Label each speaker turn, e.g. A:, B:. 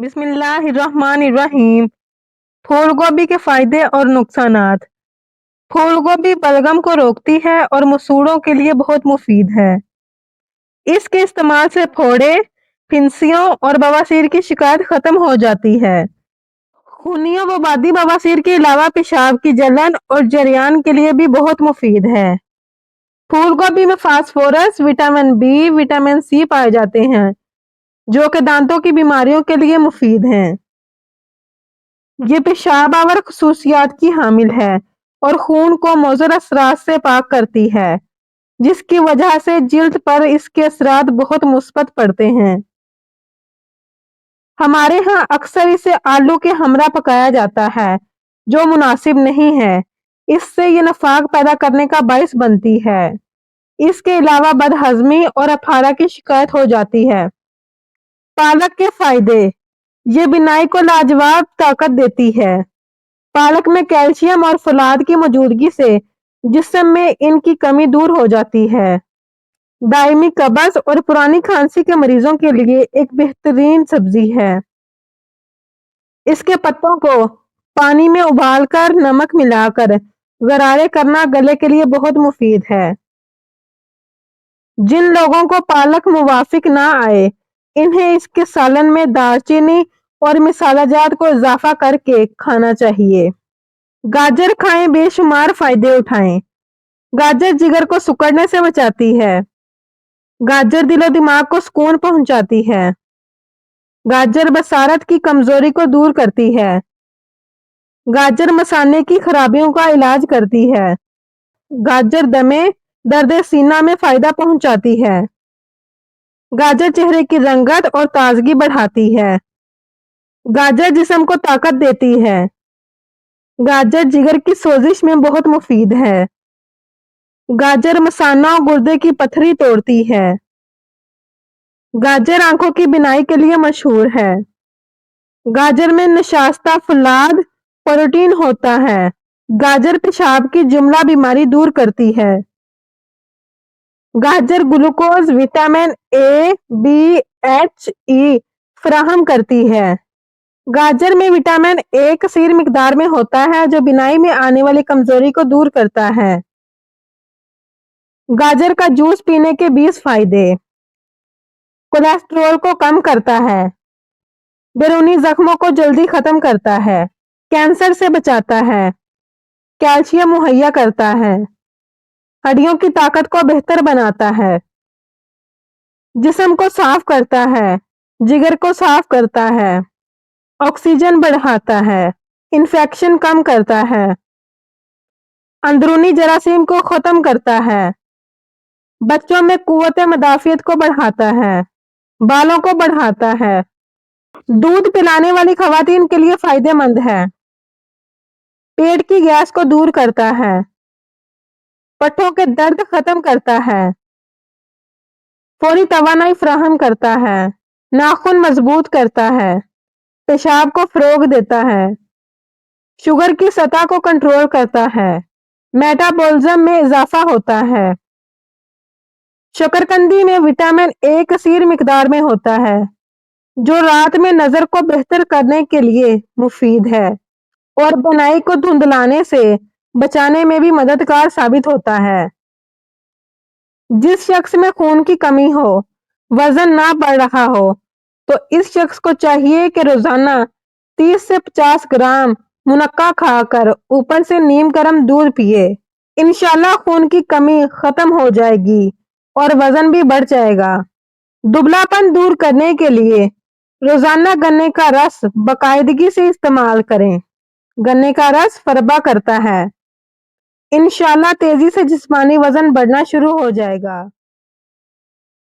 A: بسم اللہ الرحمن الرحیم۔ پھول گوبھی کے فائدے اور نقصانات۔ پھول گوبھی بلغم کو روکتی ہے اور مسوڑوں کے لیے بہت مفید ہے۔ اس کے استعمال سے پھوڑے، پھنسیوں اور بواسیر کی شکایت ختم ہو جاتی ہے۔ خونی و وبادی بواسیر کے علاوہ پیشاب کی جلن اور جریان کے لیے بھی بہت مفید ہے۔ پھول گوبھی میں phosphorus, vitamin B, vitamin C پائے جاتے ہیں جو کہ دانتوں کی بیماریوں کے لیے مفید ہیں۔ یہ پیشاب آور خصوصیات کی حامل ہے اور خون کو مضر اثرات سے پاک کرتی ہے، جس کی وجہ سے جلد پر اس کے اثرات بہت مثبت پڑتے ہیں۔ ہمارے ہاں اکثر اسے آلو کے ہمراہ پکایا جاتا ہے جو مناسب نہیں ہے، اس سے یہ نفاق پیدا کرنے کا باعث بنتی ہے۔ اس کے علاوہ بدہضمی اور اپھارہ کی شکایت ہو جاتی ہے۔ پالک کے فائدے۔ یہ بینائی کو لاجواب طاقت دیتی ہے۔ پالک میں کیلشیم اور فولاد کی موجودگی سے جسم میں ان کی کمی دور ہو جاتی ہے۔ دائمی قبض اور پرانی کھانسی کے مریضوں کے لیے ایک بہترین سبزی ہے۔ اس کے پتوں کو پانی میں ابال کر نمک ملا کر غرارے کرنا گلے کے لیے بہت مفید ہے۔ جن لوگوں کو پالک موافق نہ آئے، انہیں اس کے سالن میں دار چینی اور مسالہ جات کو اضافہ کر کے کھانا چاہیے۔ گاجر کھائیں، بے شمار فائدے اٹھائیں۔ گاجر جگر کو سکڑنے سے بچاتی ہے۔ گاجر دل و دماغ کو سکون پہنچاتی ہے۔ گاجر بصارت کی کمزوری کو دور کرتی ہے۔ گاجر مثانے کی خرابیوں کا علاج کرتی ہے۔ گاجر دمے، درد سینہ میں فائدہ پہنچاتی ہے۔ گاجر چہرے کی رنگت اور تازگی بڑھاتی ہے۔ گاجر جسم کو طاقت دیتی ہے۔ گاجر جگر کی سوزش میں بہت مفید ہے۔ گاجر مثانہ اور گردے کی پتھری توڑتی ہے۔ گاجر آنکھوں کی بینائی کے لیے مشہور ہے۔ گاجر میں نشاستہ فولاد، پروٹین ہوتا ہے۔ گاجر پیشاب کی جملہ بیماری دور کرتی ہے۔ گاجر glucose, vitamin A, B, H, E فراہم کرتی ہے۔ گاجر میں وٹامن اے کثیر مقدار میں ہوتا ہے جو بینائی میں آنے والی کمزوری کو دور کرتا ہے۔ گاجر کا جوس پینے کے 20 فائدے۔ کولیسٹرول کو کم کرتا ہے۔ بیرونی زخموں کو جلدی ختم کرتا ہے۔ کینسر سے بچاتا ہے۔ کیلشیم مہیا کرتا ہے۔ ہڈیوں کی طاقت کو بہتر بناتا ہے۔ جسم کو صاف کرتا ہے۔ جگر کو صاف کرتا ہے۔ آکسیجن بڑھاتا ہے۔ انفیکشن کم کرتا ہے۔ اندرونی جراثیم کو ختم کرتا ہے۔ بچوں میں قوت مدافعت کو بڑھاتا ہے۔ بالوں کو بڑھاتا ہے۔ دودھ پلانے والی خواتین کے لیے فائدہ مند ہے۔ پیٹ کی گیس کو دور کرتا ہے۔ پٹھوں کے درد ختم کرتا ہے۔ فوری توانائی فراہم کرتا ہے۔ ناخن مضبوط کرتا ہے۔ پیشاب کو فروغ دیتا ہے۔ شوگر کی سطح کو کنٹرول کرتا ہے۔ میٹابولزم میں اضافہ ہوتا ہے۔ شکرقندی میں وٹامن اے کثیر مقدار میں ہوتا ہے جو رات میں نظر کو بہتر کرنے کے لیے مفید ہے اور بینائی کو دھندلانے سے بچانے میں بھی مددگار ثابت ہوتا ہے۔ جس شخص میں خون کی کمی ہو، وزن نہ بڑھ رہا ہو، تو اس شخص کو چاہیے کہ روزانہ 30 سے 50 گرام منقع کھا کر اوپر سے نیم گرم دودھ پیے۔ انشاءاللہ خون کی کمی ختم ہو جائے گی اور وزن بھی بڑھ جائے گا۔ دبلا پن دور کرنے کے لیے روزانہ گنے کا رس باقاعدگی سے استعمال کریں۔ گنے کا رس فربا کرتا ہے۔ انشاءاللہ تیزی سے جسمانی وزن بڑھنا شروع ہو جائے گا۔